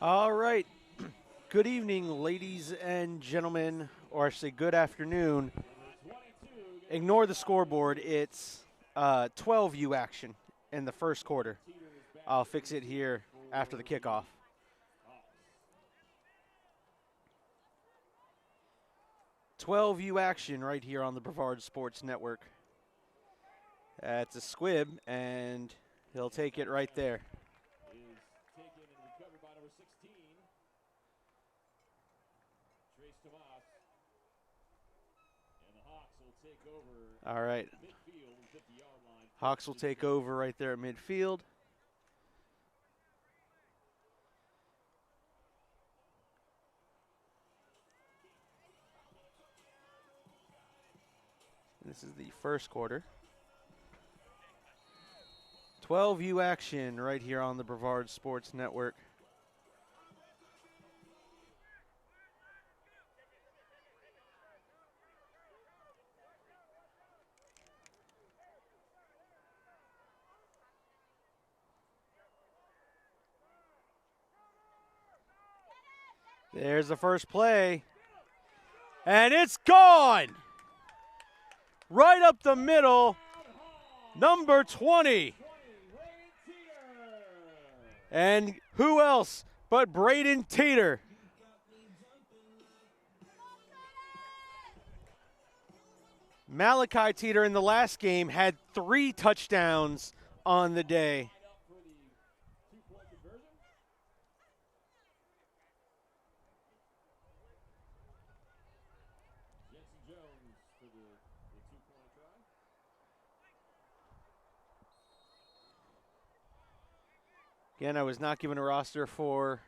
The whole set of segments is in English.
All right. Good evening, ladies and gentlemen, or I should say good afternoon. Ignore the scoreboard. It's 12U action in the first quarter. I'll fix it here after the kickoff. "12U action right here on the Brevard Sports Network. That's a squib, and he'll take it right there. All right. Hawks will take over right there at midfield. This is the first quarter. 12U action right here on the Brevard Sports Network. There's the first play. And it's gone! Right up the middle, number 20. And who else but Braden Teeter? Malachi Teeter in the last game had 3 touchdowns on the day. Again, I was not given a roster for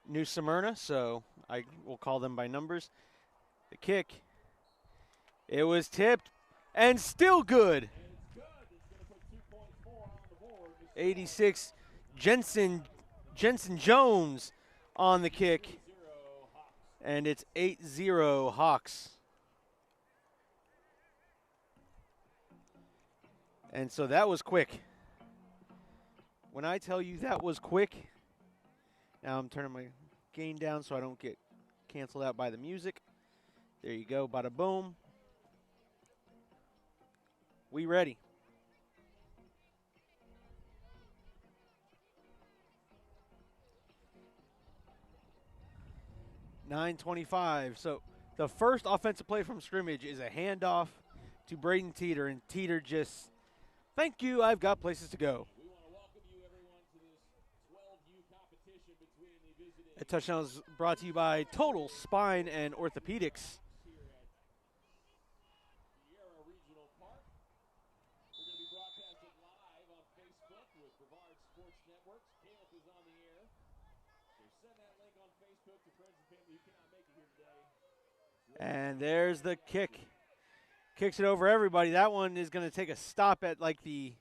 New Smyrna, so I will call them by numbers. The kick, it was tipped and still good. 86, Jensen Jones on the kick, and it's 8-0 Hawks. And so that was quick. When I tell you that was quick, now I'm turning my gain down so I don't get canceled out by the music. There you go, bada boom. We ready. .925. So the first offensive play from scrimmage is a handoff to Braden Teeter, and Teeter just, thank you, I've got places to go. A touchdown is brought to you by Total Spine and Orthopedics. And there's the kick. Kicks it over everybody. That one is going to take a stop at like the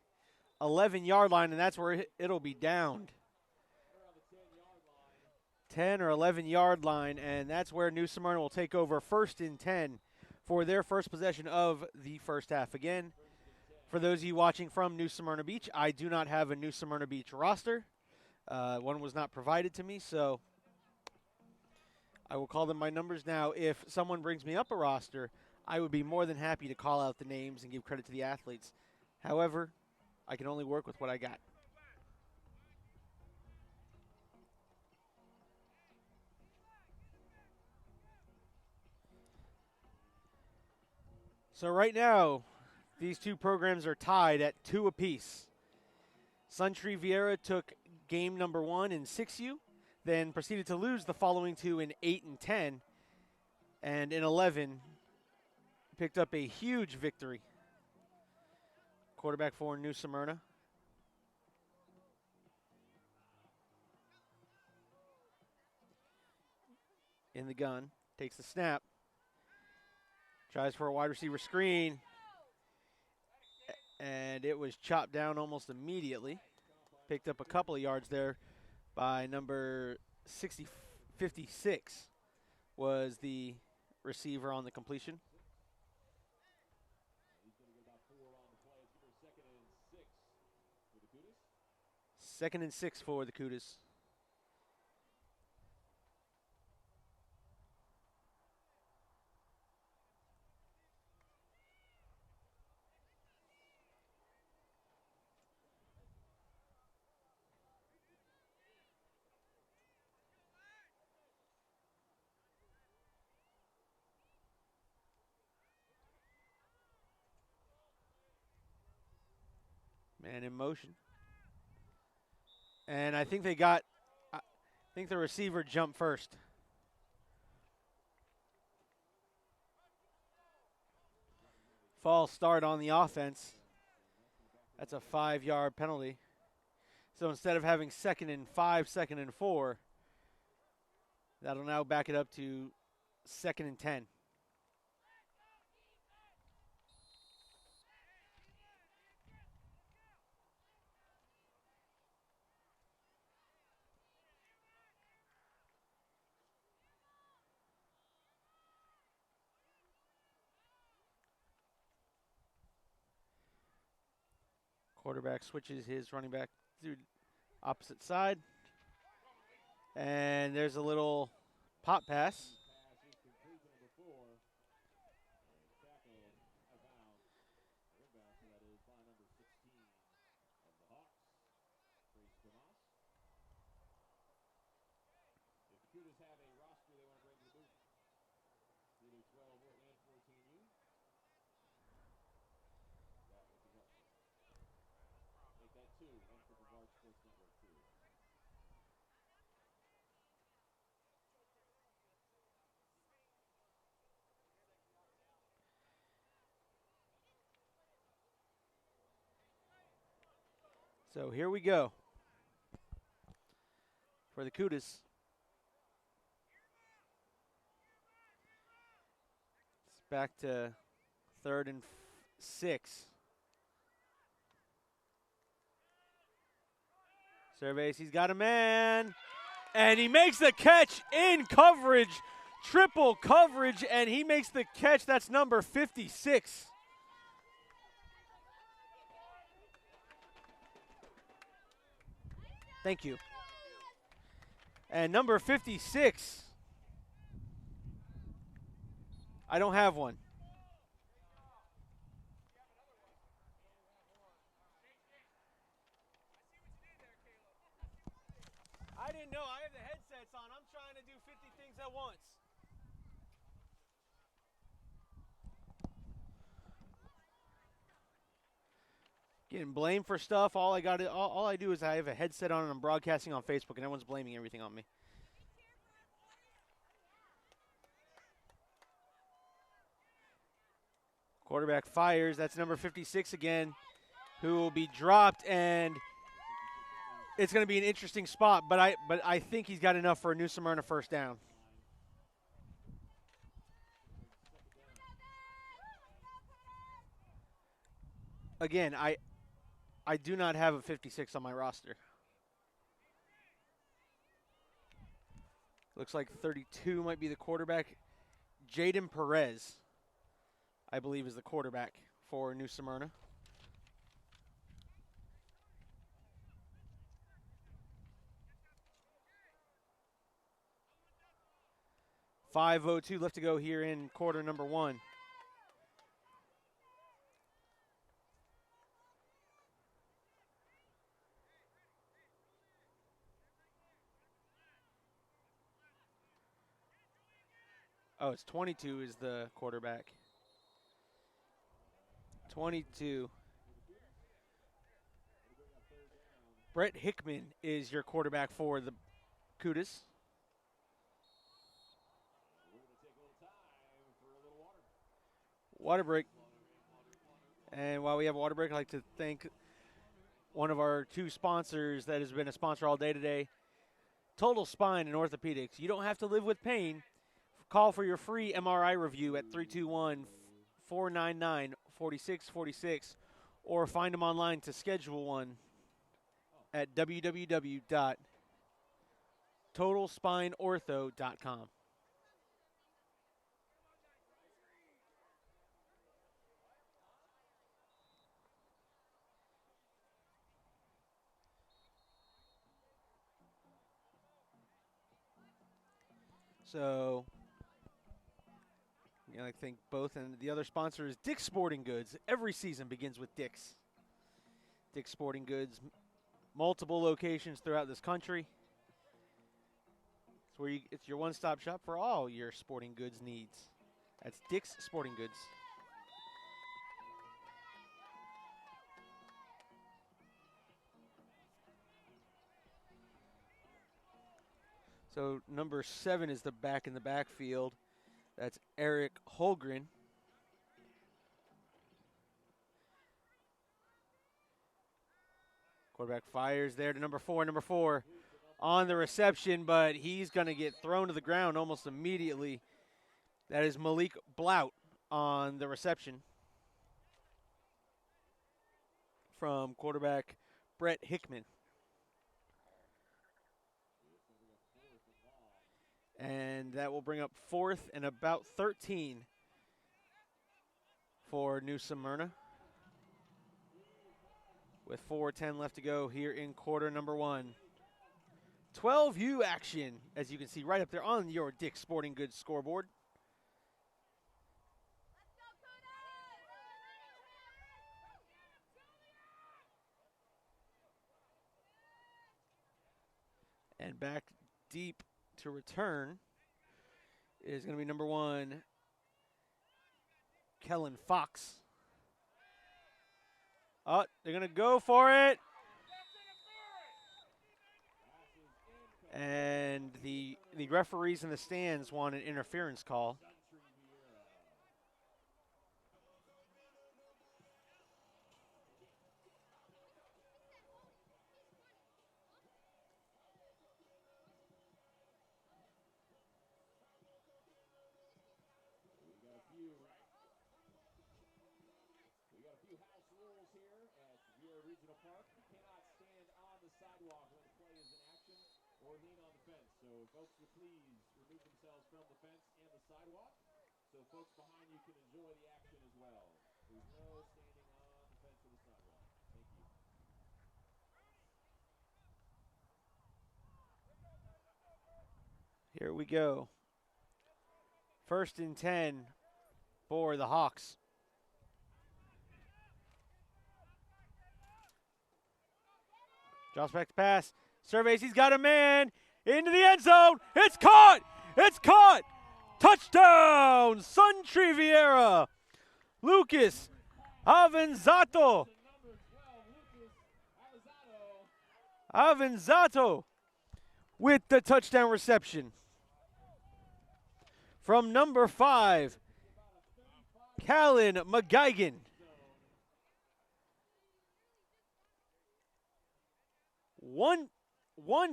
11-yard line, and that's where it'll be downed. 10 or 11-yard line, and that's where New Smyrna will take over 1st and 10 for their first possession of the first half. Again, for those of you watching from New Smyrna Beach, I do not have a New Smyrna Beach roster. One was not provided to me, so I will call them by numbers. Now, if someone brings me up a roster, I would be more than happy to call out the names and give credit to the athletes. However, I can only work with what I got. So right now, these two programs are tied at 2 apiece. Suntree Viera took game number 1 in 6U, then proceeded to lose the following 2 in 8 and 10, and in 11 picked up a huge victory. Quarterback for New Smyrna. In the gun, takes the snap. Tries for a wide receiver screen, and it was chopped down almost immediately. Picked up a couple of yards there by number 56 was the receiver on the completion. 2nd and 6 for the Cudas. Man in motion. And I think I think the receiver jumped first. False start on the offense. That's a 5-yard penalty. So instead of having 2nd and 5, 2nd and 4, that'll now back it up to 2nd and 10. Quarterback switches his running back to opposite side. And there's a little pop pass. So here we go for the Cudas. It's back to 3rd and 6. Surveys, he's got a man, and he makes the catch in coverage, triple coverage, and he makes the catch. That's number 56. Thank you. And number 56, I don't have one. I didn't know. I have the headsets on. I'm trying to do 50 things at once. Getting blamed for stuff. All I do is I have a headset on and I'm broadcasting on Facebook, and everyone's blaming everything on me. Quarterback fires. That's number 56 again, who will be dropped, and it's going to be an interesting spot. But I think he's got enough for a New Smyrna first down. Again, I do not have a 56 on my roster. Looks like 32 might be the quarterback. Jaden Perez, I believe, is the quarterback for New Smyrna. .502 left to go here in quarter number 1. Oh, it's 22 is the quarterback. 22. Brett Hickman is your quarterback for the Cudas. Water break. And while we have a water break, I'd like to thank one of our 2 sponsors that has been a sponsor all day today, Total Spine and Orthopedics. You don't have to live with pain. Call for your free MRI review at 321-499-4646, or find them online to schedule one at www.totalspineortho.com. So, I think both. And the other sponsor is Dick's Sporting Goods. Every season begins with Dick's. Dick's Sporting Goods, multiple locations throughout this country. It's where it's your one-stop shop for all your sporting goods needs. That's Dick's Sporting Goods. So number 7 is the back in the backfield. That's Eric Holgren. Quarterback fires there to number 4. Number 4 on the reception, but he's going to get thrown to the ground almost immediately. That is Malik Blout on the reception from quarterback Brett Hickman. And that will bring up 4th and about 13 for New Smyrna, with 4:10 left to go here in quarter number 1. 12U action, as you can see right up there on your Dick's Sporting Goods scoreboard. And back deep to return is going to be number 1, Kellen Fox. Oh, they're going to go for it. And the referees in the stands want an interference call. Folks, please remove themselves from the fence and the sidewalk so folks behind you can enjoy the action as well. There's no standing on the fence or the sidewalk. Thank you. Here we go. 1st and 10 for the Hawks. Drops back to pass. Surveys, he's got a man. Into the end zone. It's caught. It's caught. Touchdown, Suntree Viera. Lucas Avanzato. Avanzato with the touchdown reception. From number 5, Callan McGuigan. One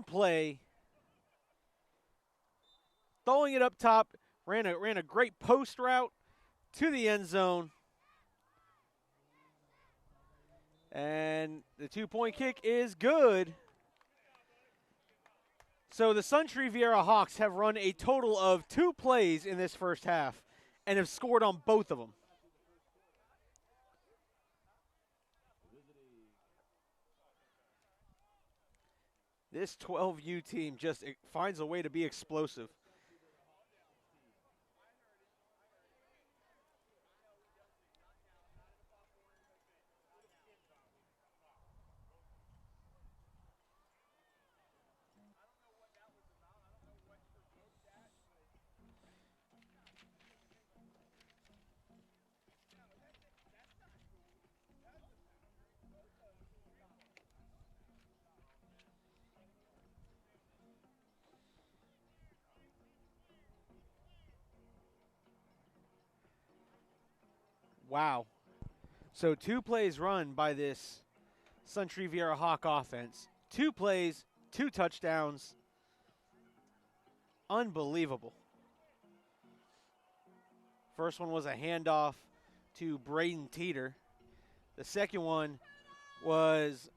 play. Throwing it up top, ran a great post route to the end zone. And the 2-point kick is good. So the Suntree Viera Hawks have run a total of 2 plays in this first half and have scored on both of them. This 12U team just finds a way to be explosive. Wow. So 2 plays run by this Suntree Viera Hawk offense. 2 plays, 2 touchdowns. Unbelievable. First one was a handoff to Braden Teeter. The second one was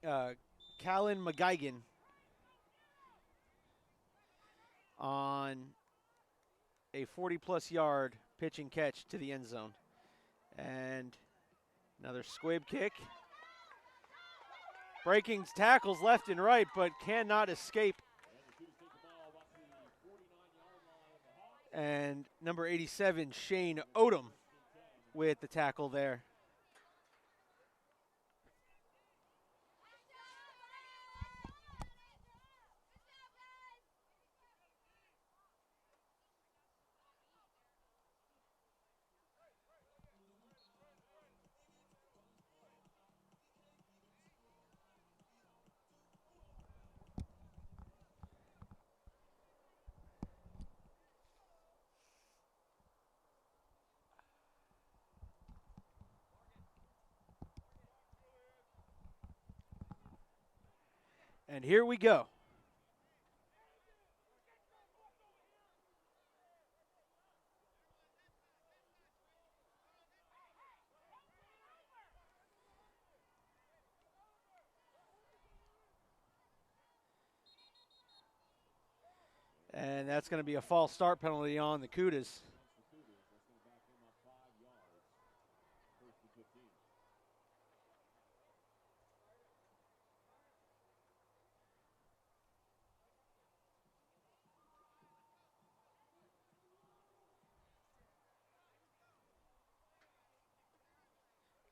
Callan McGuigan on a 40-plus yard pitch and catch to the end zone. And another squib kick. Breaking tackles left and right, but cannot escape And number 87, Shane Odom, with the tackle there. And here we go. And that's going to be a false start penalty on the Cudas.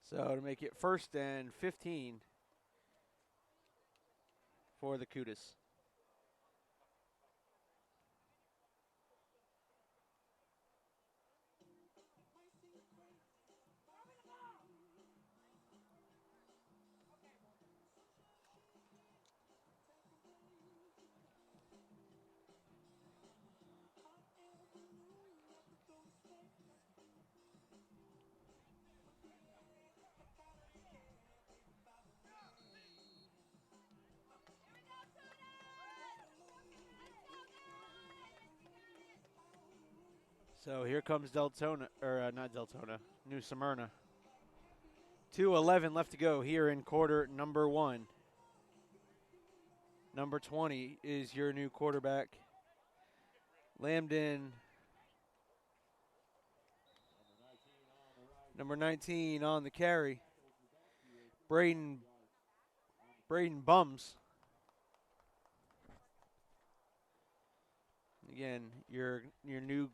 So to make it 1st and 15 for the Cudas. So here comes Deltona, or not Deltona, New Smyrna. 2:11 left to go here in quarter number 1. Number 20 is your new quarterback, Lambden. Number 19 on the carry, Braden Bums. Again, your new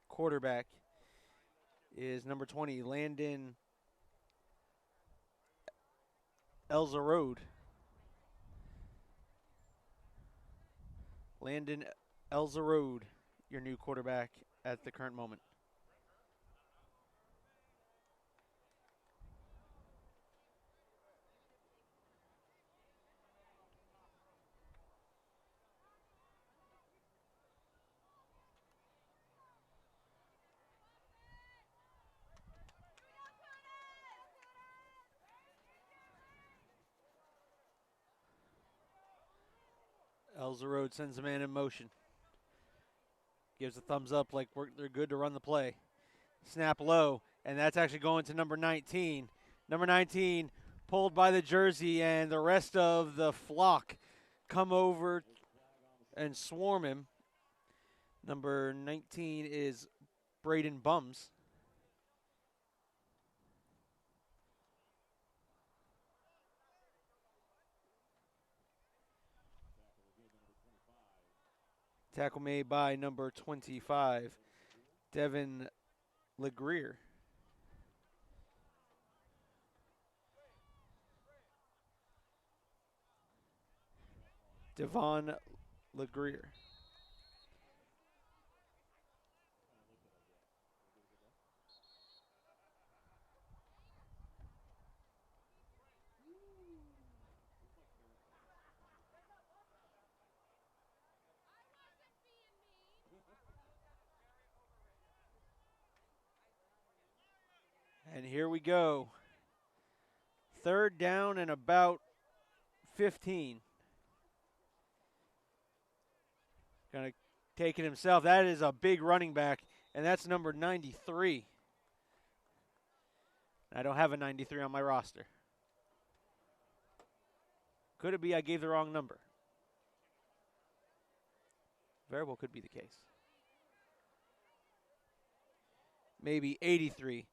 quarterback is number 20, Landon Elzerode. Landon Elzerode, your new quarterback at the current moment. Elzerode sends a man in motion. Gives a thumbs up like they're good to run the play. Snap low, and that's actually going to number 19. Number 19 pulled by the jersey, and the rest of the flock come over and swarm him. Number 19 is Braden Bums. Tackle made by number 25, Devin LeGrier. Devon LeGrier. And here we go. 3rd down and about 15. Going to take it himself. That is a big running back, and that's number 93. I don't have a 93 on my roster. Could it be I gave the wrong number? Very well could be the case. Maybe 83.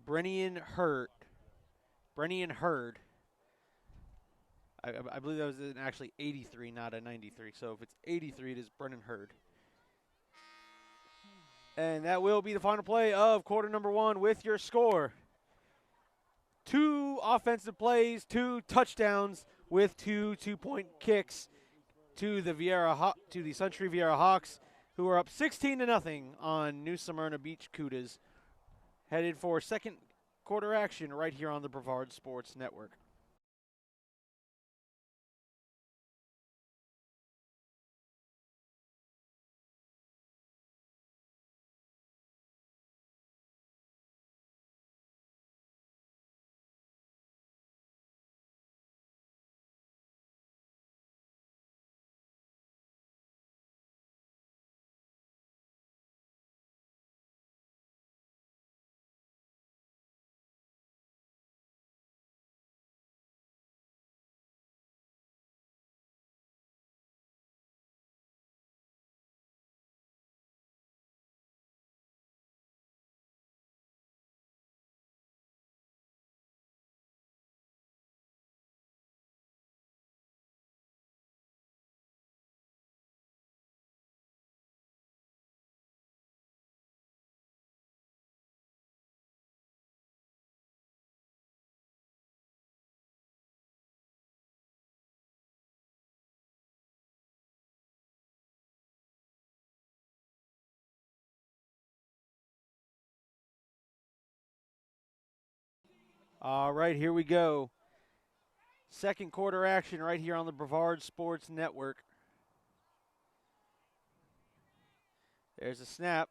Brennian Hurd. I believe that was actually 83, not a 93. So if it's 83, it is Brennan Hurd. And that will be the final play of quarter number 1 with your score. 2 offensive plays, 2 touchdowns with 2 two-point kicks to the Suntree Viera Hawks, who are up 16-0 on New Smyrna Beach Cudas, headed for second quarter action right here on the Brevard Sports Network. All right, here we go. Second quarter action right here on the Brevard Sports Network. There's a snap.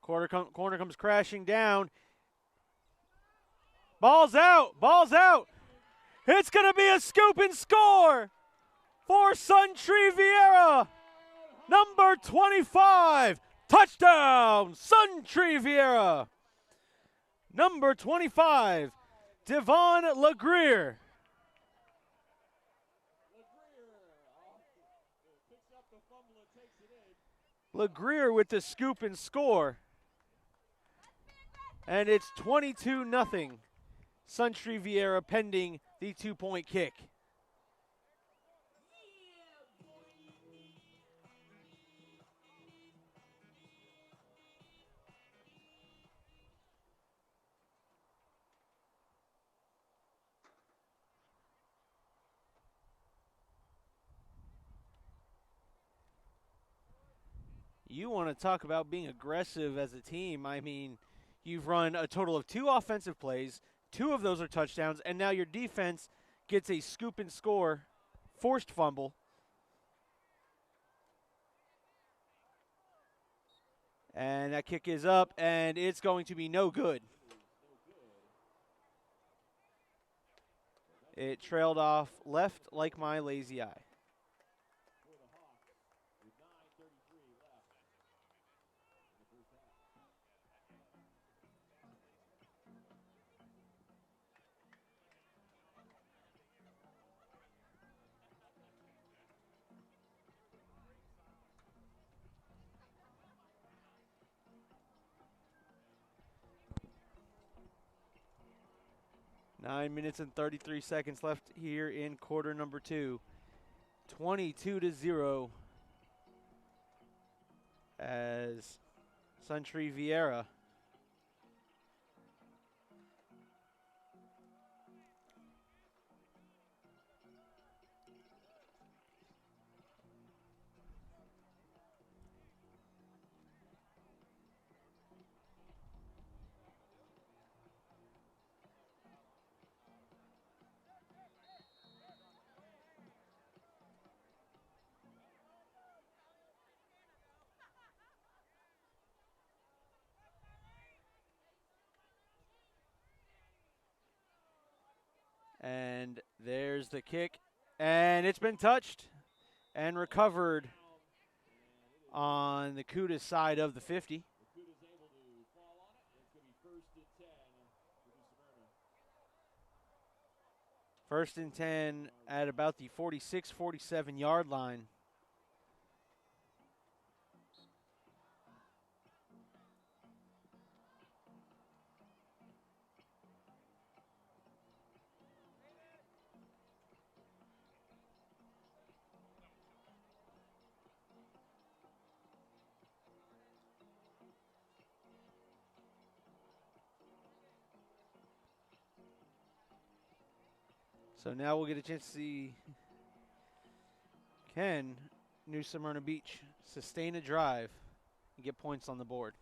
Corner comes crashing down. Ball's out. Ball's out. It's going to be a scoop and score for Suntree Viera. Number 25. Touchdown, Suntree Viera. Number 25, Devon LeGrier. LeGrier with the scoop and score. And it's 22-0. Suntree Viera pending the 2-point kick. You want to talk about being aggressive as a team. I mean, you've run a total of 2 offensive plays. 2 of those are touchdowns, and now your defense gets a scoop and score, forced fumble. And that kick is up, and it's going to be no good. It trailed off left like my lazy eye. 9 minutes and 33 seconds left here in quarter number 2. 22-0 as Suntree Viera and there's the kick, and it's been touched and recovered on the Cudas side of the 50. First and 10 at about the 46, 47 yard line. So now we'll get a chance to see, can New Smyrna Beach sustain a drive and get points on the board?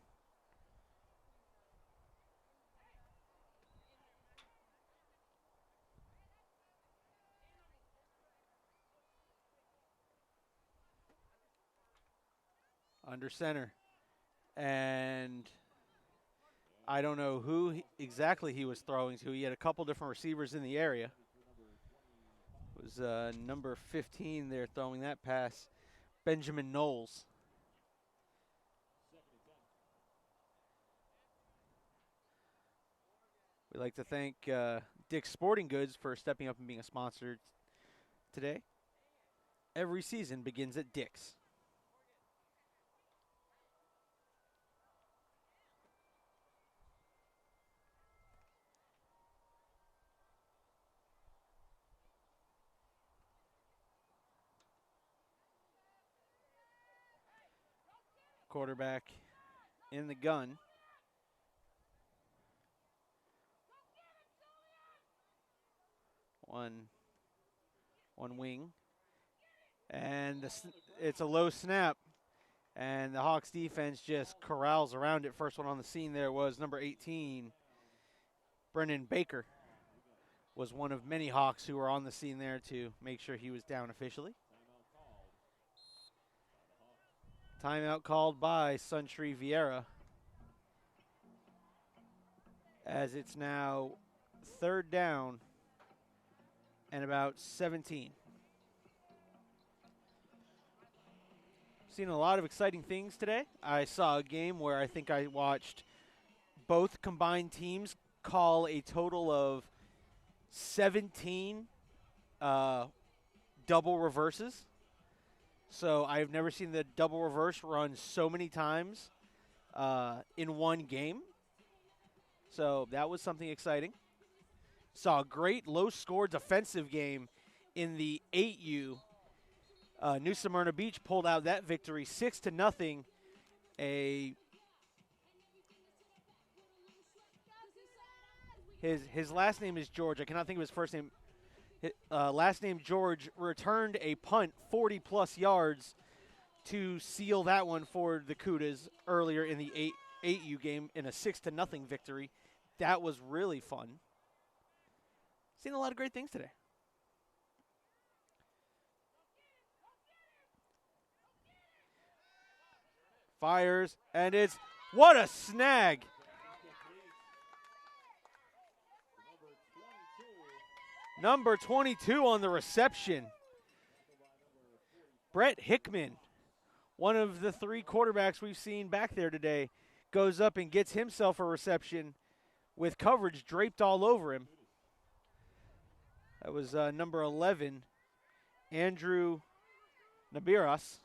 Under center. And I don't know who exactly he was throwing to. He had a couple different receivers in the area. It was number 15 there throwing that pass, Benjamin Knowles. We'd like to thank Dick's Sporting Goods for stepping up and being a sponsor today. Every season begins at Dick's. Quarterback in the gun. One wing. And it's a low snap. And the Hawks defense just corrals around it. First one on the scene there was number 18, Brennan Baker. Was one of many Hawks who were on the scene there to make sure he was down officially. Timeout called by Suntree Viera, as it's now 3rd down and about 17. Seen a lot of exciting things today. I saw a game where I think I watched both combined teams call a total of 17 double reverses. So I've never seen the double reverse run so many times in one game. So that was something exciting. Saw a great low-score defensive game in the 8U. New Smyrna Beach pulled out that victory 6-0. His last name is George. I cannot think of his first name. Last name George returned a punt 40-plus yards to seal that one for the Cudas earlier in the 8U game in a 6-0 victory. That was really fun. Seen a lot of great things today. Fires, and it's, what a snag. Number 22 on the reception. Brett Hickman, one of the 3 quarterbacks we've seen back there today, goes up and gets himself a reception with coverage draped all over him. That was number 11, Andrew Nabiras.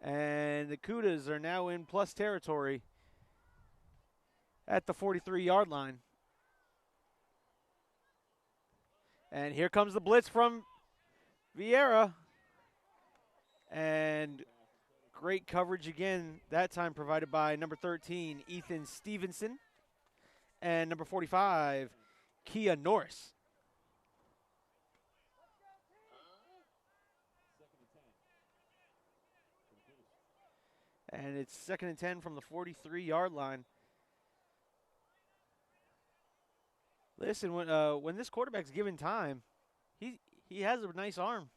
And the Cudas are now in plus territory at the 43-yard line. And here comes the blitz from Viera. And great coverage again, that time provided by number 13, Ethan Stevenson. And number 45, Kia Norris. And it's 2nd and 10 from the 43-yard line. Listen, when this quarterback's given time, he has a nice arm.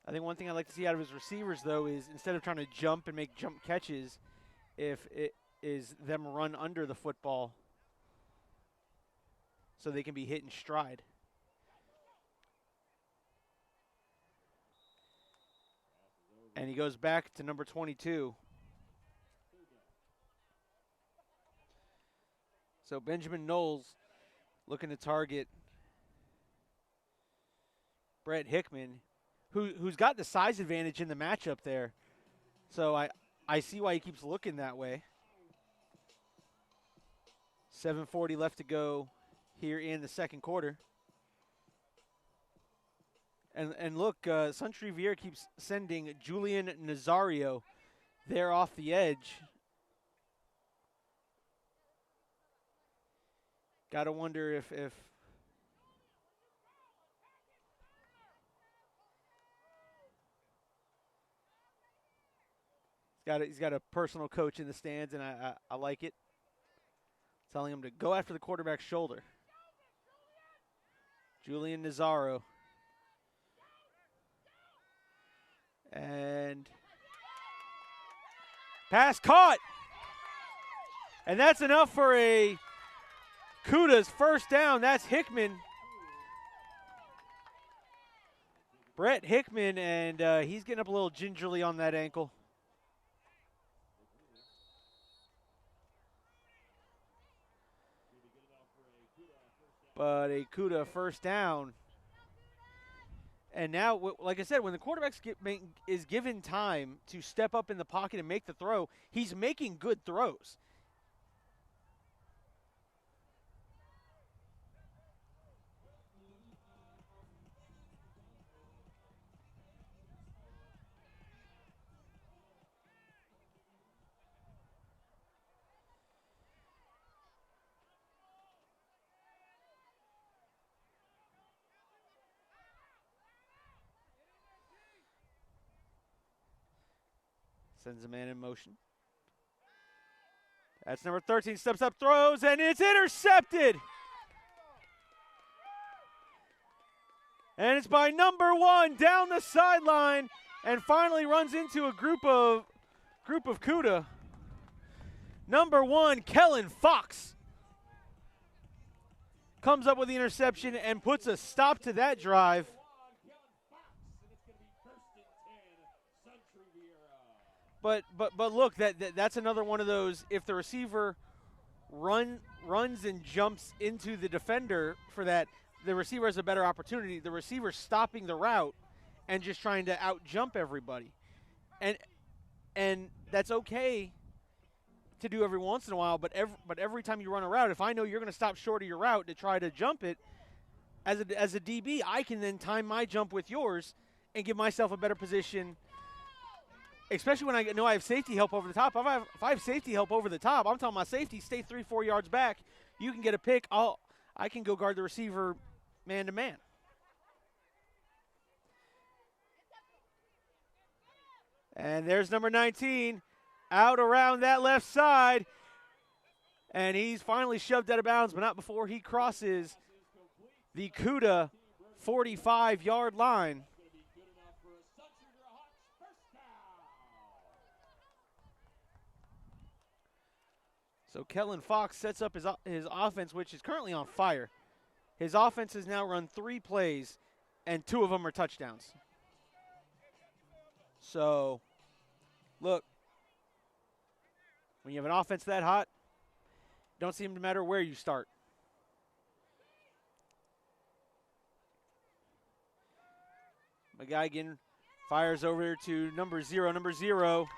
I think one thing I'd like to see out of his receivers, though, is instead of trying to jump and make jump catches, if it is them run under the football so they can be hit in stride. And he goes back to number 22. So Benjamin Knowles looking to target Brett Hickman, who's got the size advantage in the matchup there. So I see why he keeps looking that way. 7:40 left to go here in the second quarter. And look, Suntree Viera keeps sending Julian Nazario there off the edge. Got to wonder if he's got a personal coach in the stands, and I like it, telling him to go after the quarterback's shoulder. Julian Nazaro. And pass caught. And that's enough for a Cudas first down. That's Hickman. Brett Hickman, and he's getting up a little gingerly on that ankle. But a Cuda first down. And now, like I said, when the quarterback is given time to step up in the pocket and make the throw, he's making good throws. Sends a man in motion. That's number 13, steps up, throws, and it's intercepted. And it's by number 1 down the sideline, and finally runs into a group of Cuda. Number 1, Kellen Fox, comes up with the interception and puts a stop to that drive. But look, that's another one of those. If the receiver runs and jumps into the defender for that, the receiver has a better opportunity. The receiver stopping the route and just trying to out jump everybody, and that's okay to do every once in a while. But every time you run a route, if I know you're going to stop short of your route to try to jump it, as a DB, I can then time my jump with yours and give myself a better position. Especially when I know I have safety help over the top. If I have safety help over the top, I'm telling my safety, stay 3-4 yards back. You can get a pick. I can go guard the receiver man to man. And there's number 19 out around that left side. And he's finally shoved out of bounds, but not before he crosses the Cuda 45-yard line. So Kellen Fox sets up his offense, which is currently on fire. His offense has now run 3 plays, and 2 of them are touchdowns. So, look, when you have an offense that hot, don't seem to matter where you start. McGuigan fires over to number 0. Number 0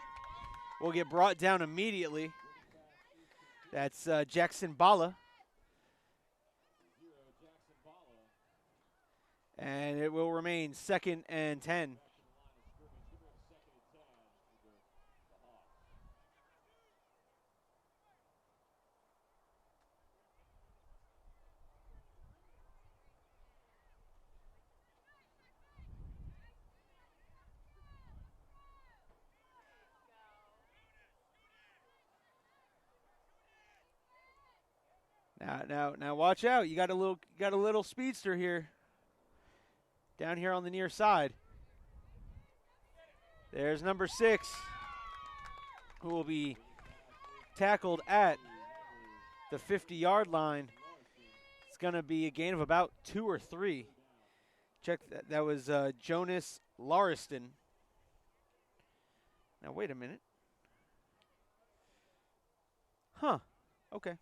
will get brought down immediately. That's Jackson Bala. And it will remain 2nd and 10. Now watch out. You got a little speedster here. Down here on the near side. There's number 6, who will be tackled at the 50-yard line. It's going to be a gain of about 2 or 3. Check that. That was Jonas Lauriston. Now, wait a minute. Huh. Okay.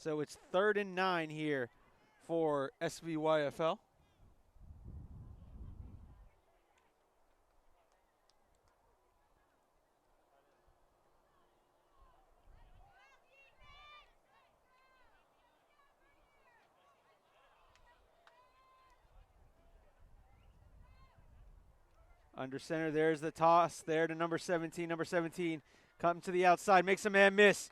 So it's 3rd and 9 here for SVYFL. Under center, there's the toss there to number 17. Number 17 coming to the outside, makes a man miss.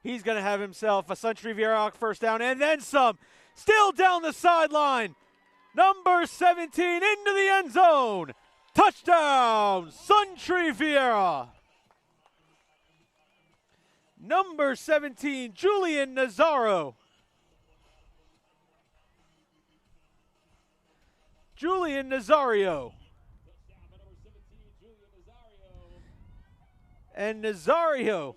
He's going to have himself a Suntree Viera first down and then some. Still down the sideline. Number 17 into the end zone. Touchdown, Suntree Viera. Number 17, Julian Nazario. Julian Nazario. And Nazario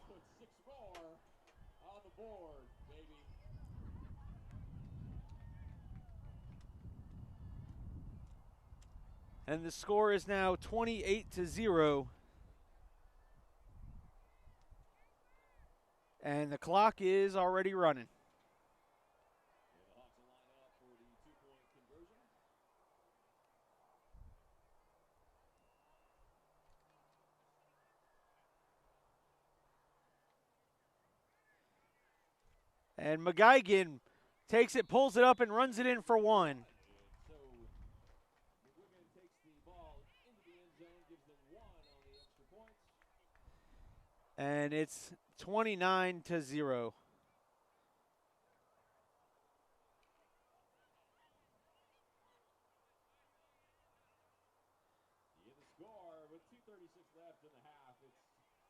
and the score is now 28-0. And the clock is already running. And McGuigan takes it, pulls it up, and runs it in for one. And it's 29-0. With 2:36 left in the half, it's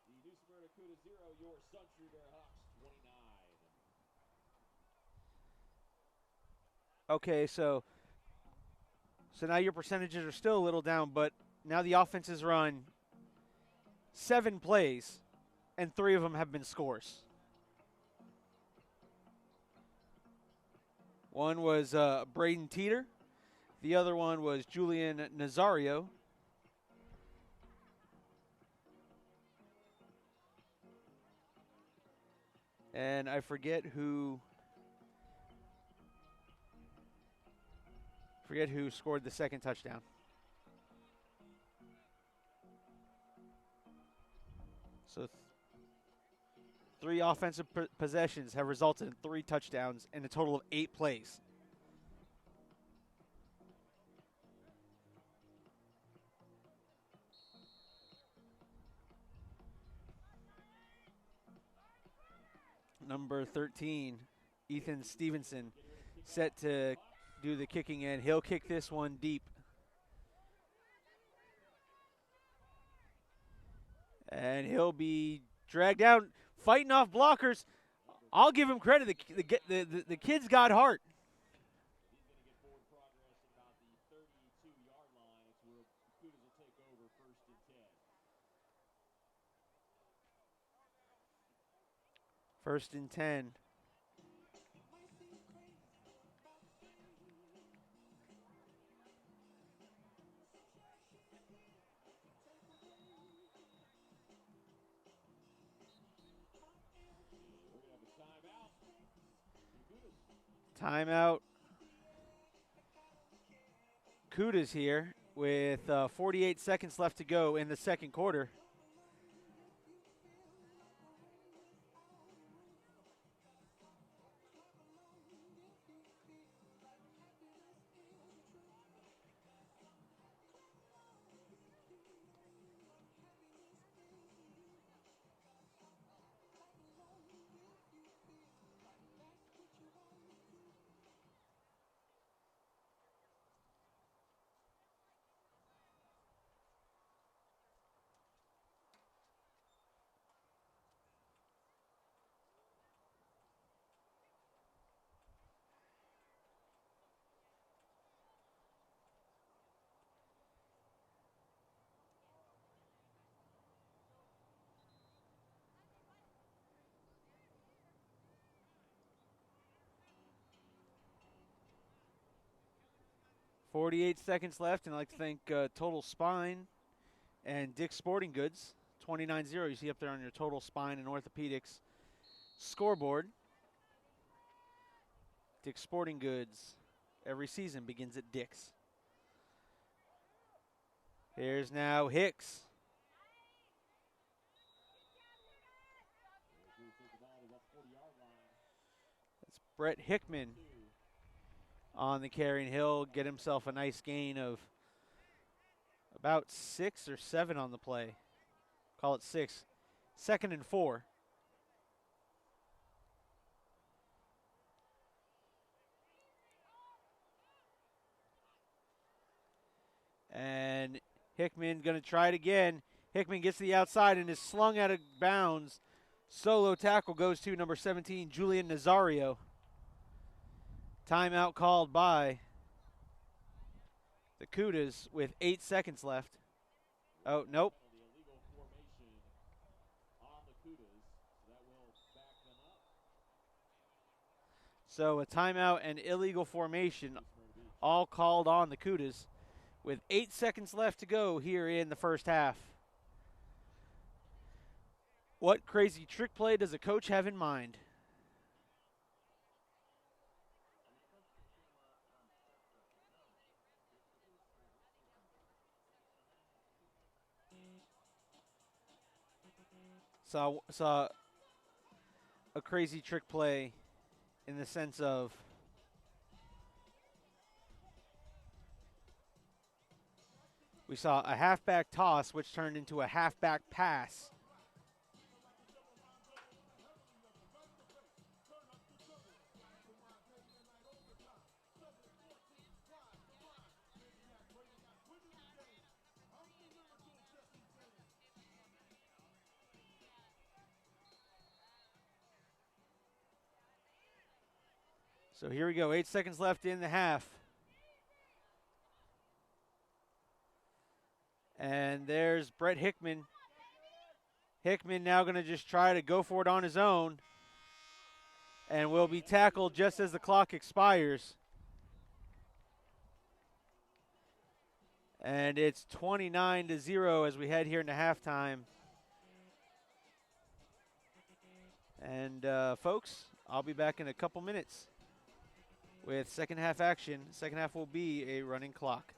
the New Smyrna Cudas 0, your Suntree Viera Hawks 29. Okay, so now your percentages are still a little down, but now the offense has run 7 plays, and 3 of them have been scores. One was Braden Teeter. The other one was Julian Nazario. And I forget who scored the second touchdown. So 3 offensive possessions have resulted in 3 touchdowns and a total of 8 plays. Number 13, Ethan Stevenson, set to do the kicking end. He'll kick this one deep. And he'll be dragged out, fighting off blockers. I'll give him credit. The kid's got heart. He's going to get forward progress at about the 32-yard line. It's where Cudas will take over first and 10. First and 10. Timeout. Cudas here with 48 seconds left to go in the second quarter. .48 seconds left, and I'd like to thank Total Spine and Dick's Sporting Goods. 29-0, you see up there on your Total Spine and Orthopedics scoreboard. Dick's Sporting Goods, every season begins at Dick's. Here's now Hicks. That's Brett Hickman on the carry, and he'll get himself a nice gain of About 6 or 7 on the play. Call it 6. 2nd and 4. And Hickman going to try it again. Hickman gets to the outside and is slung out of bounds. Solo tackle goes to number 17, Julian Nazario. Timeout called by the Cudas with 8 seconds left. Oh, nope. So a timeout and illegal formation all called on the Cudas with 8 seconds left to go here in the first half. What crazy trick play does a coach have in mind? Saw a crazy trick play in the sense of we saw a halfback toss which turned into a halfback pass. So here we go, 8 seconds left in the half. And there's Brett Hickman. Hickman now going to just try to go for it on his own and will be tackled just as the clock expires. And it's 29-0 as we head here into halftime. And folks, I'll be back in a couple minutes with second half action. Second half will be a running clock.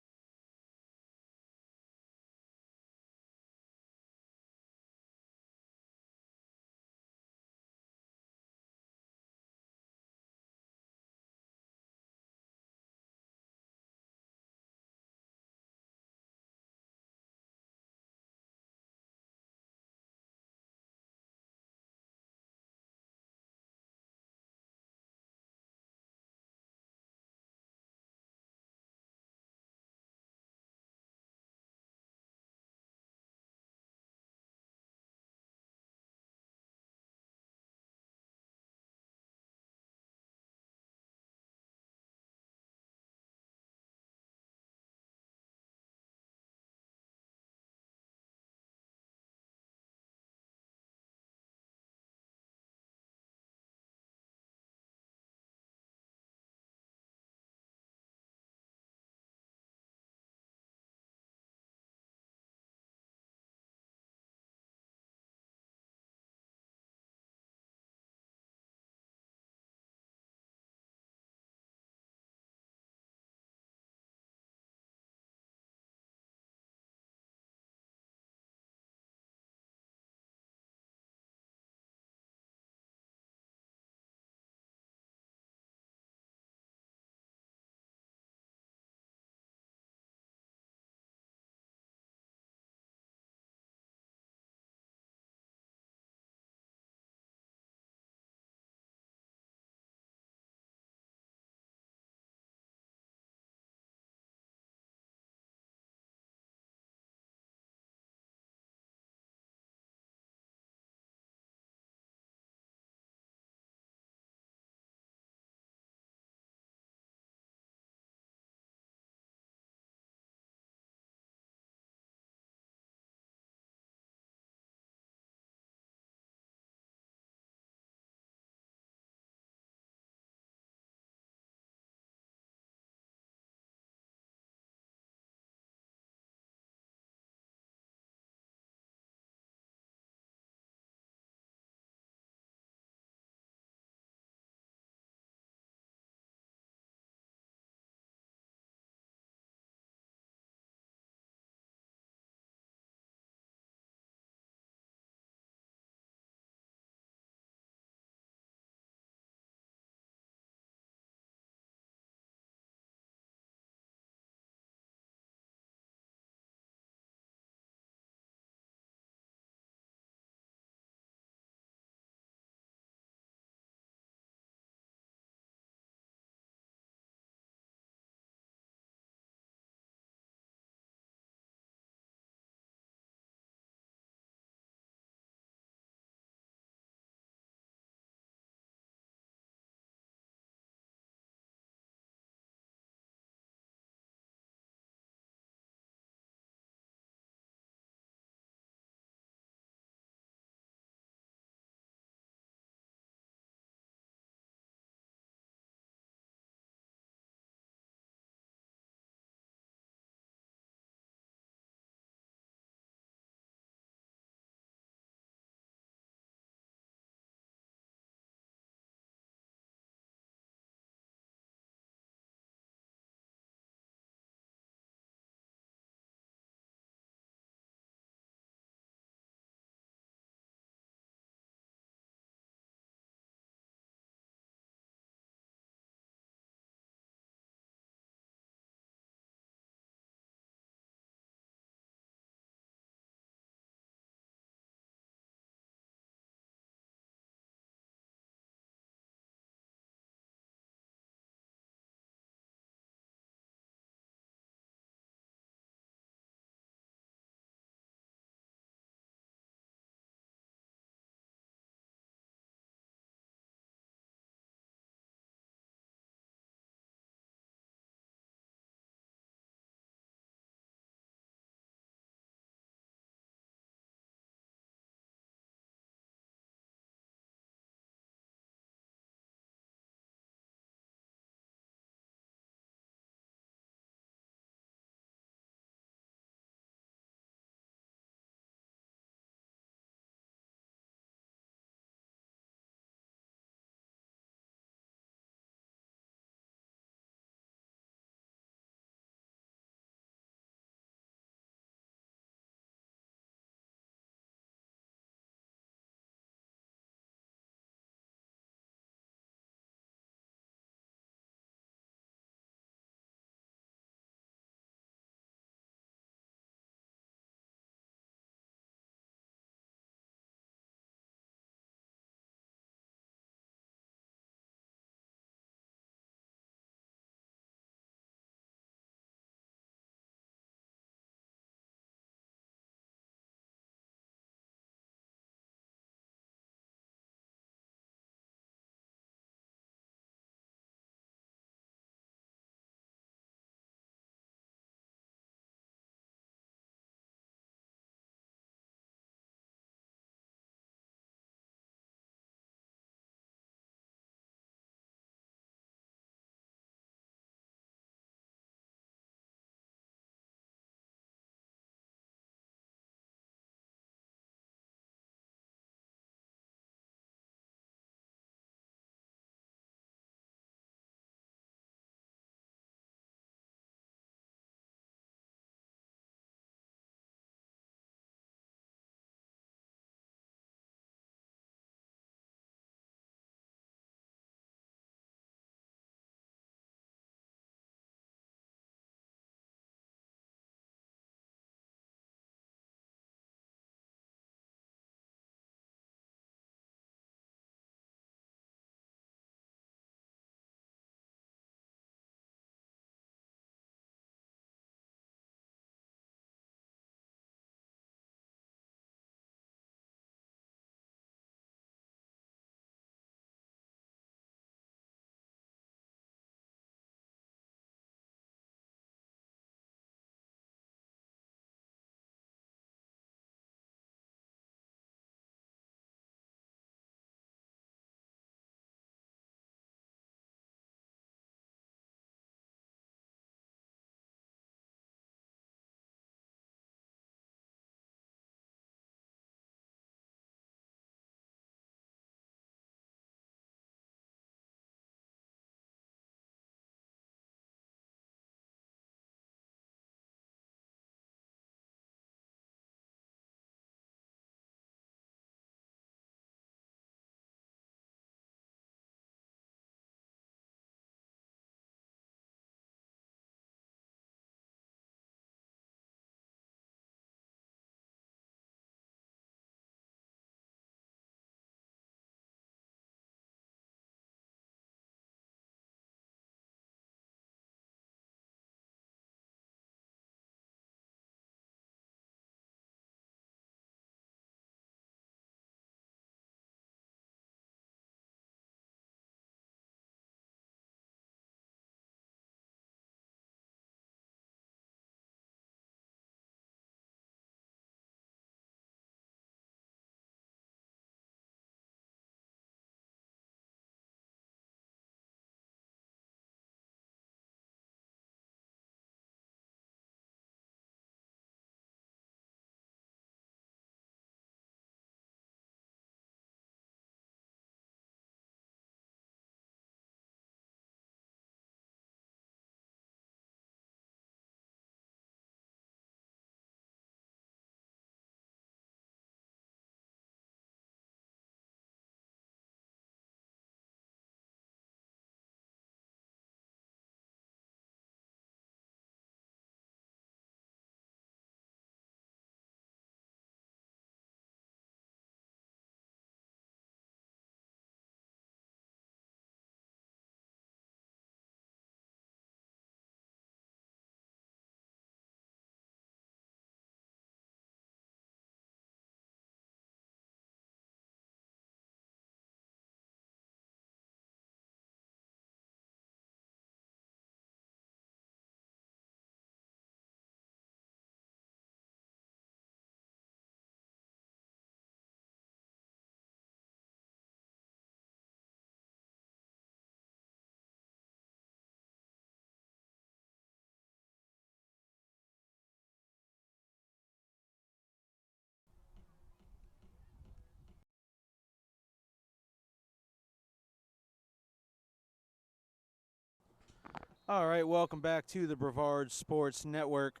All right, welcome back to the Brevard Sports Network.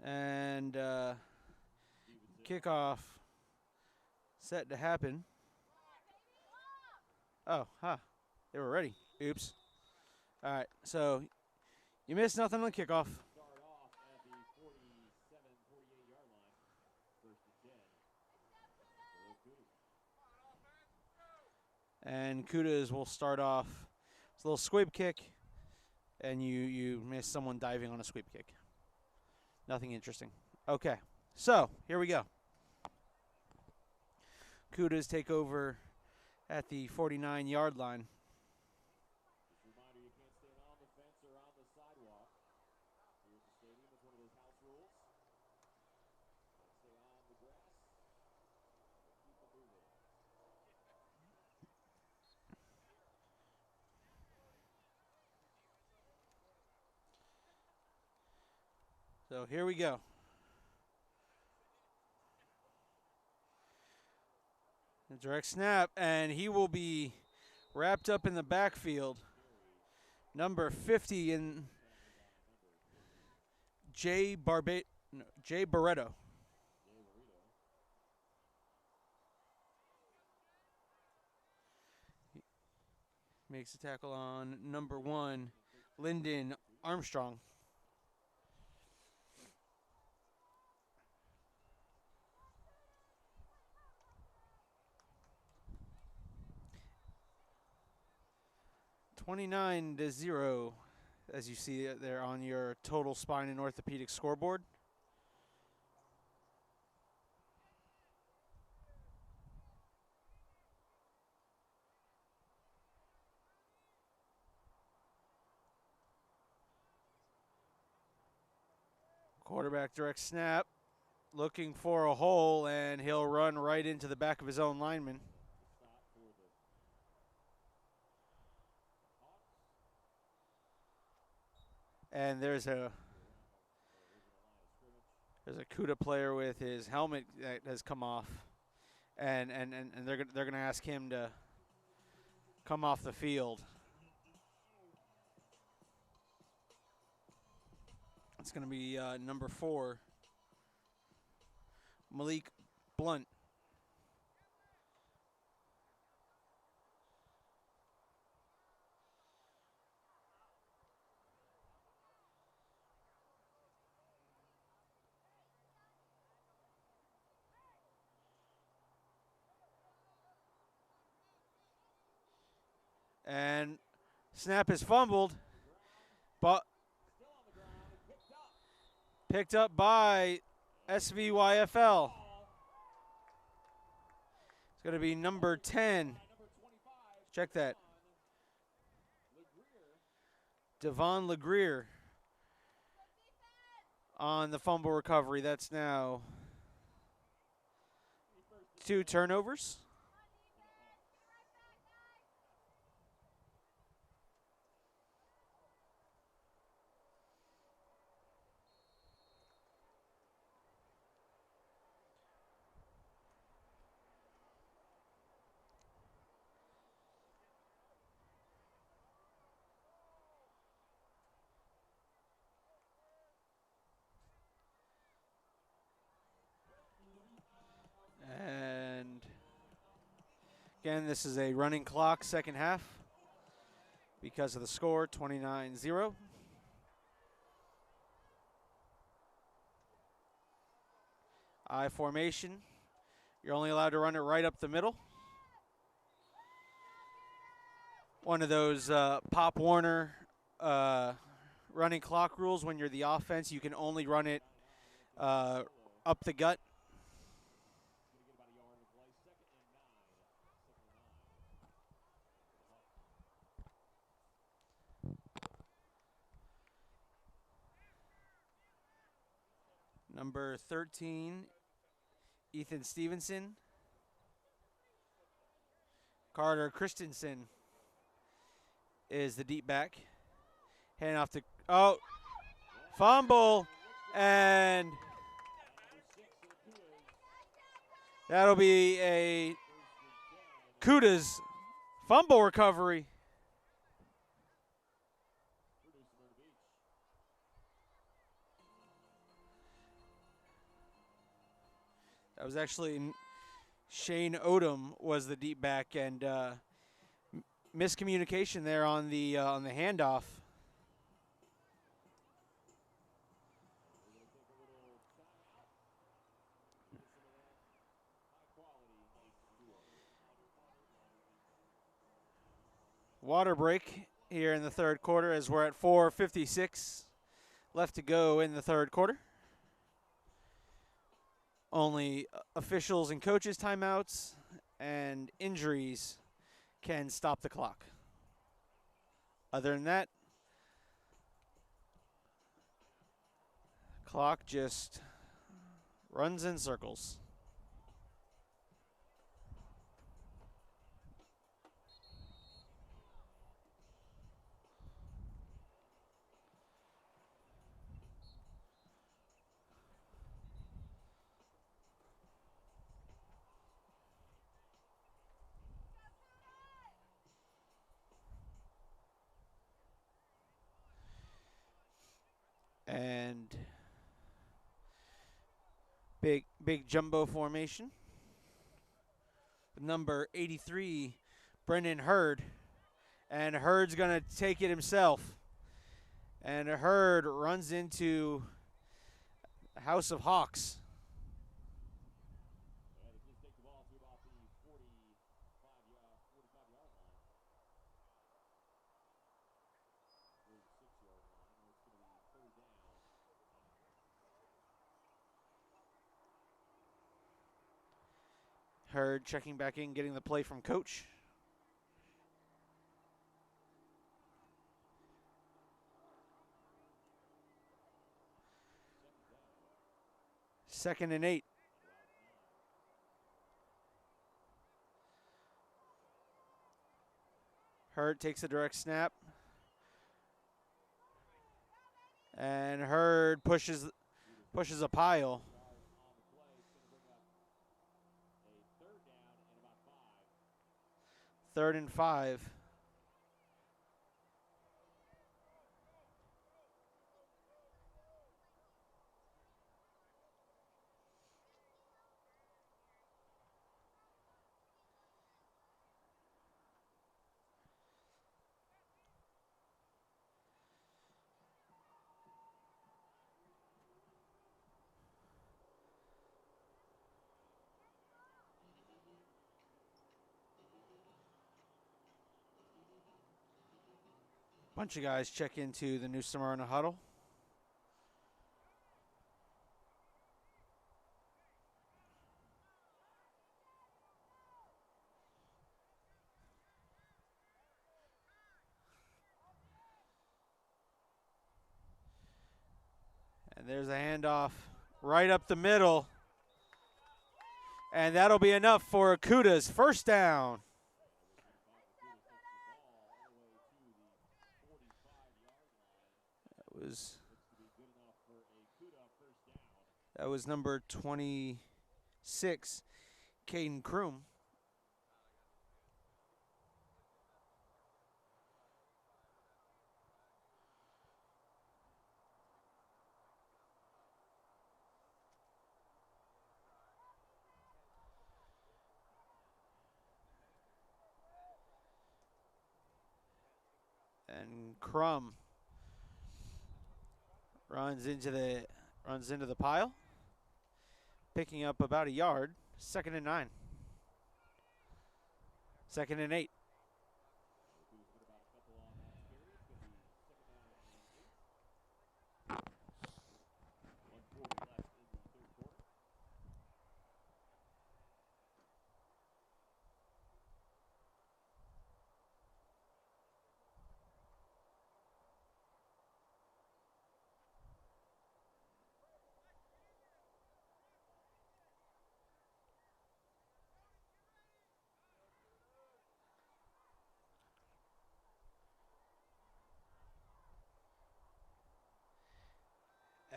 And kickoff set to happen. Oh, they were ready. Oops. All right, so you missed nothing on kickoff. Start off at the 47, 48-yard line. First and 10. And Cudas will start off. It's a little squib kick, and you miss someone diving on a squib kick. Nothing interesting. Okay, so here we go. Cudas take over at the 49-yard line. Just a reminder, you can't stand on the fence or on the sidewalk. Here at the stadium, it's one of those house rules. Stay on the grass. Keep it moving. So here we go. The direct snap, and he will be wrapped up in the backfield. Number 50 in Jay Barretto. Makes a tackle on number 1, Lyndon Armstrong. (29-0), as you see it there on your total spine and orthopedic scoreboard. Quarterback direct snap, looking for a hole, and he'll run right into the back of his own lineman. And there's a Cuda player with his helmet that has come off, and they're gonna ask him to come off the field. It's gonna be number 4, Malik Blunt. And snap is fumbled, but picked up by SVYFL. It's going to be number 10. Check that. Devon LeGrier on the fumble recovery. That's now 2 turnovers. And again, this is a running clock second half because of the score, 29-0. I formation. You're only allowed to run it right up the middle. One of those Pop Warner running clock rules. When you're the offense, you can only run it up the gut. Number 13, Ethan Stevenson. Carter Christensen is the deep back. Hand off to, fumble, and that'll be a Cudas fumble recovery. That was actually Shane Odom was the deep back, and miscommunication there on the handoff. Water break here in the third quarter as we're at 4:56 left to go in the third quarter. Only officials and coaches timeouts and injuries can stop the clock. Other than that, clock just runs in circles. And big jumbo formation. Number 83, Brendan Hurd. And Hurd's going to take it himself. And Hurd runs into the House of Hawks. Hurd checking back in, getting the play from coach. Second and 8. Hurd takes a direct snap. And Hurd pushes a pile. Third and 5. Bunch of guys check into the New Smyrna huddle. And there's a handoff right up the middle. And that'll be enough for Cudas. First down. That was number 26, Caden Kroom. And Crum runs into the pile, picking up about a yard. Second and 9. Second and 8.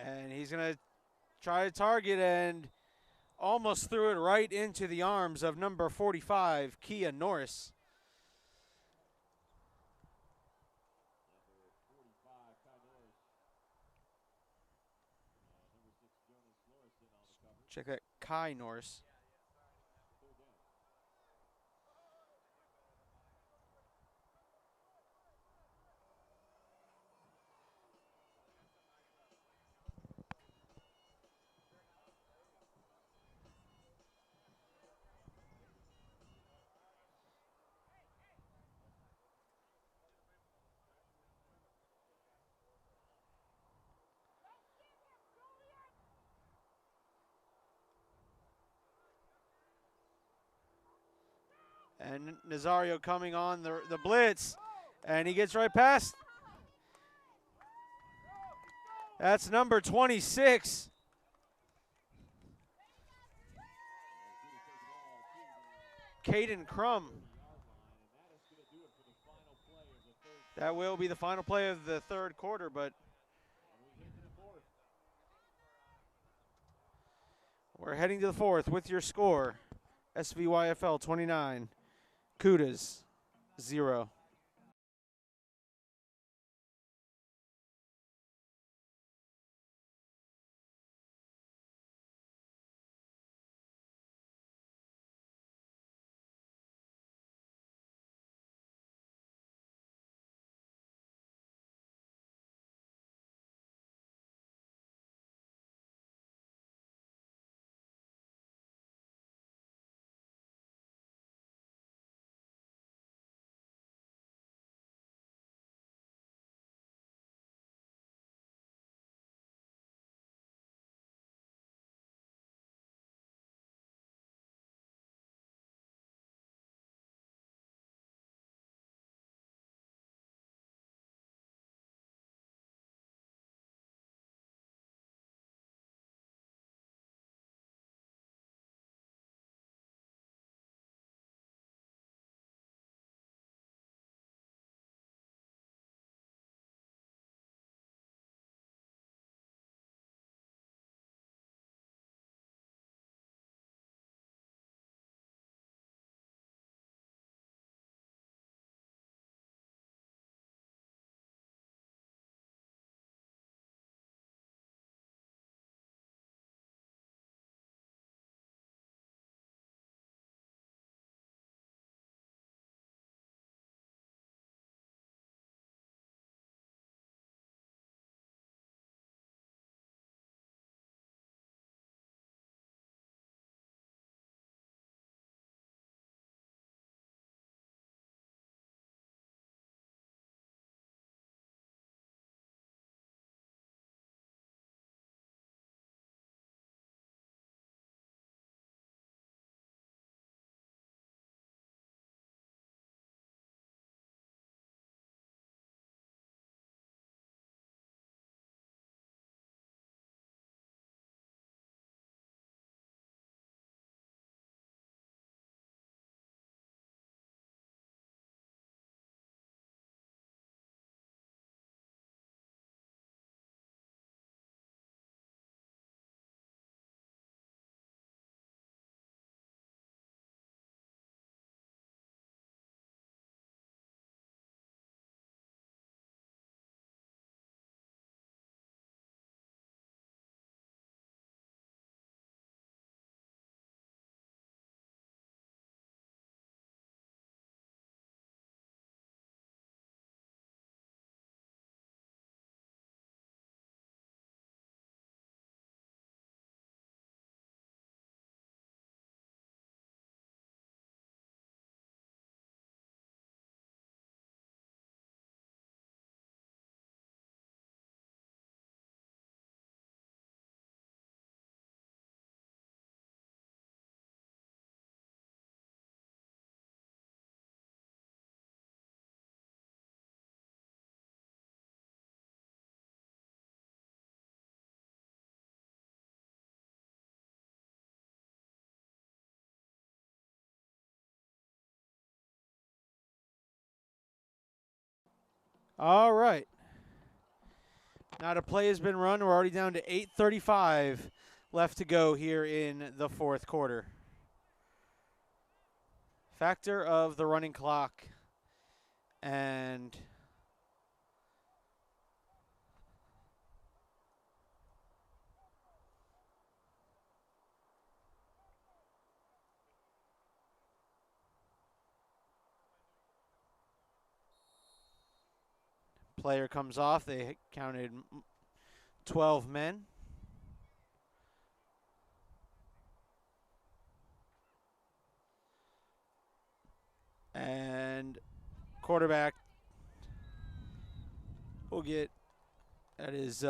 And he's going to try to target and almost threw it right into the arms of number 45, Kia Norris. Check that Kai Norse. And Nazario coming on the blitz, and he gets right past. That's number 26. Caden Crum. That will be the final play of the third quarter, but we're heading to the fourth with your score. SVYFL 29, Cudas 0. All right. Now the play has been run. We're already down to 8:35 left to go here in the fourth quarter. Factor of the running clock and player comes off. They counted 12 men. And quarterback will get, that is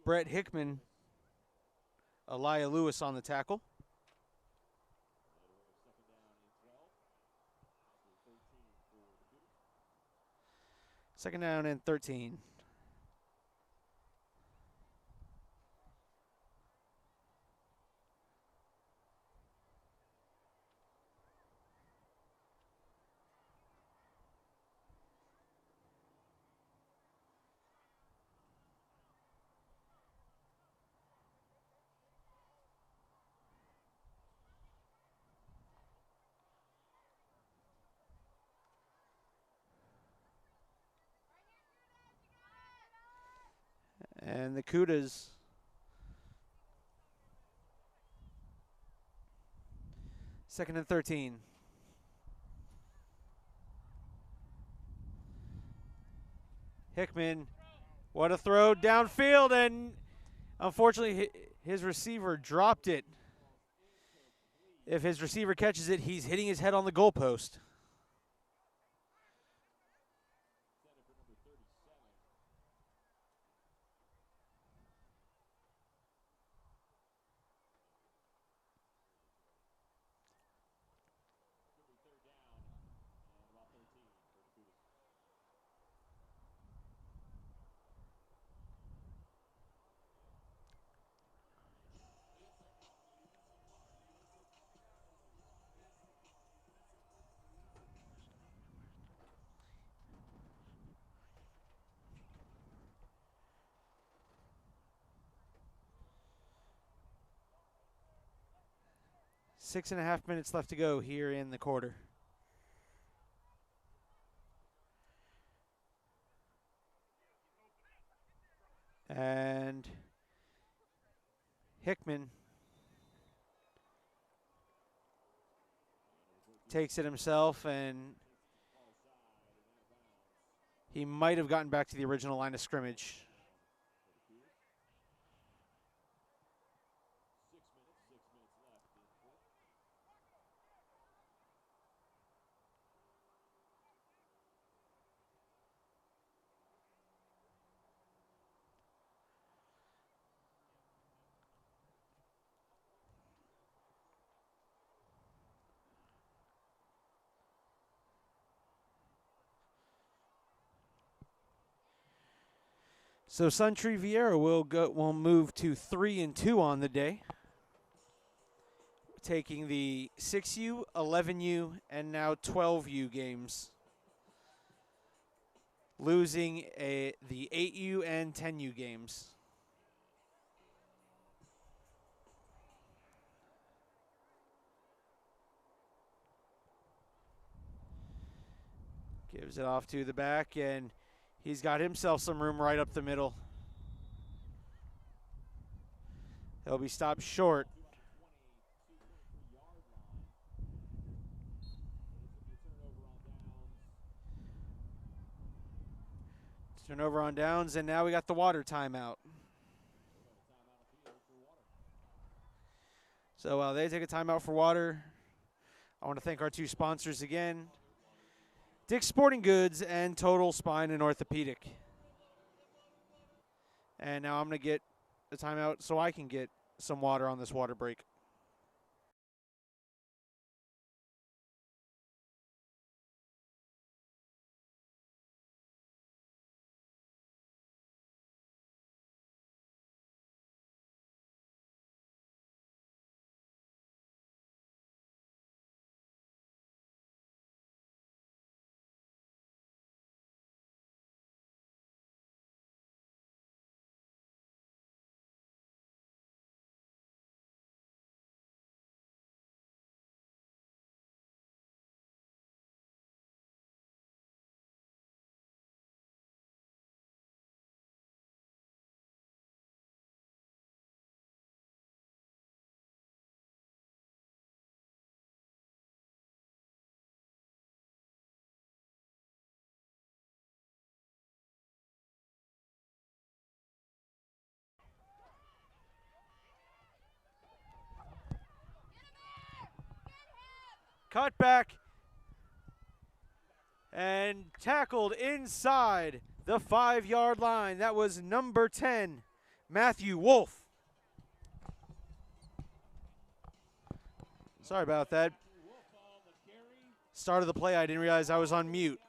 Brett Hickman, Elijah Lewis on the tackle. Second down and 13. And the Cudas second and 13. Hickman, what a throw downfield, and unfortunately his receiver dropped it. If his receiver catches it, he's hitting his head on the goalpost. Six and a half minutes left to go here in the quarter. And Hickman takes it himself, and he might have gotten back to the original line of scrimmage. So Suntree Viera will move to 3-2 on the day, taking the 6U, 11U, and now 12U games, losing the 8U and 10U games. Gives it off to the back, and he's got himself some room right up the middle. He'll be stopped short. Turnover on downs, and now we got the water timeout. So while they take a timeout for water, I want to thank our two sponsors again, Dick's Sporting Goods and Total Spine and Orthopedic. And now I'm going to get the timeout so I can get some water on this water break. cut back, and tackled inside the 5-yard line. That was number 10, Matthew Wolf. Sorry about that. Start of the play, I didn't realize I was on mute.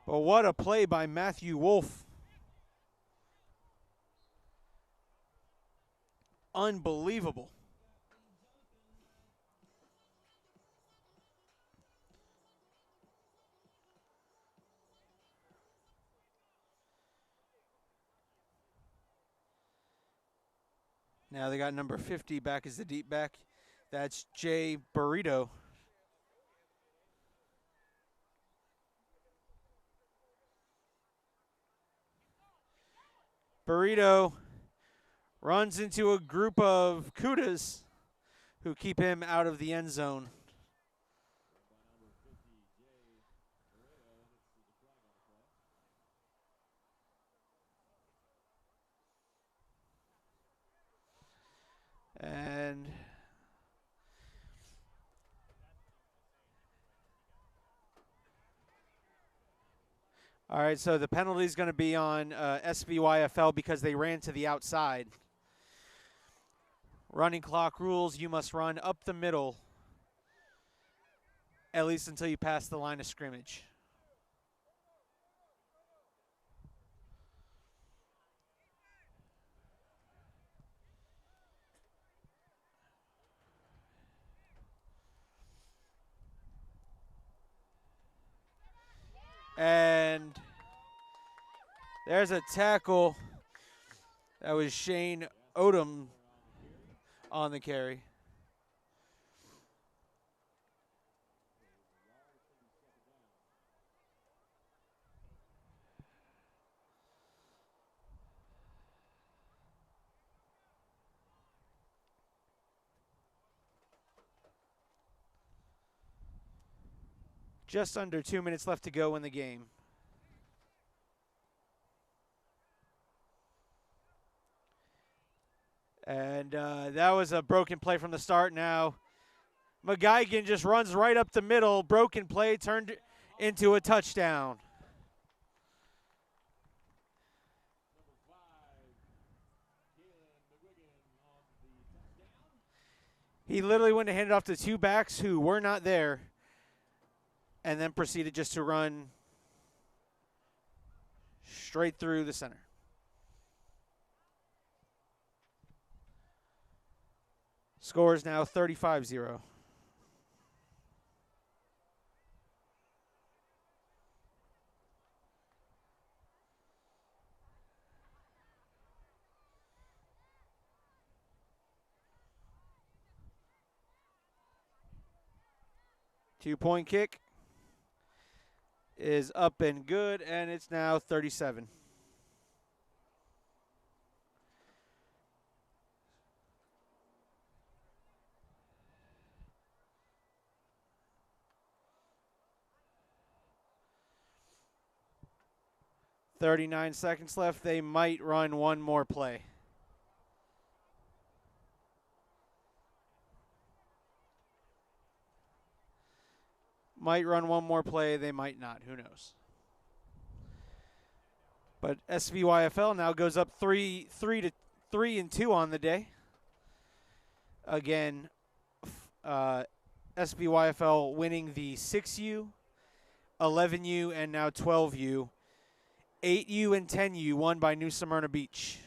But what a play by Matthew Wolf. Unbelievable. Now they got number 50 back as the deep back. That's Jay Burrito. Burrito runs into a group of Cudas who keep him out of the end zone. And all right, so the penalty is going to be on SBYFL because they ran to the outside. Running clock rules, you must run up the middle, at least until you pass the line of scrimmage. And there's a tackle. That was Shane Odom on the carry. Just under 2 minutes left to go in the game. And that was a broken play from the start. Now McGuigan just runs right up the middle. Broken play turned into a touchdown. He literally went and handed off to two backs who were not there, and then proceeded just to run straight through the center. Score is now 35-0. Two-point kick is up and good, and it's now 37. .39 seconds left. They might run one more play. Might run one more play. They might not. Who knows? But SVYFL now goes up 3-2 on the day. Again, SVYFL winning the 6U, 11U, and now 12U. 8U and 10U won by New Smyrna Beach.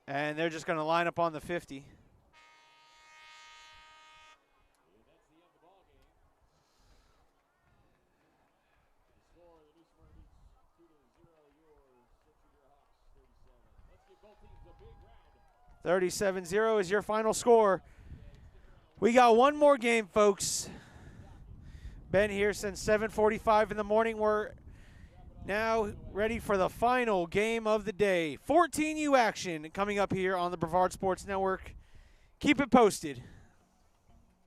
And they're just going to line up on the 50. .37-0 is your final score. We got one more game, folks. Been here since 7:45 in the morning. We're now ready for the final game of the day. 14U action coming up here on the Brevard Sports Network. Keep it posted.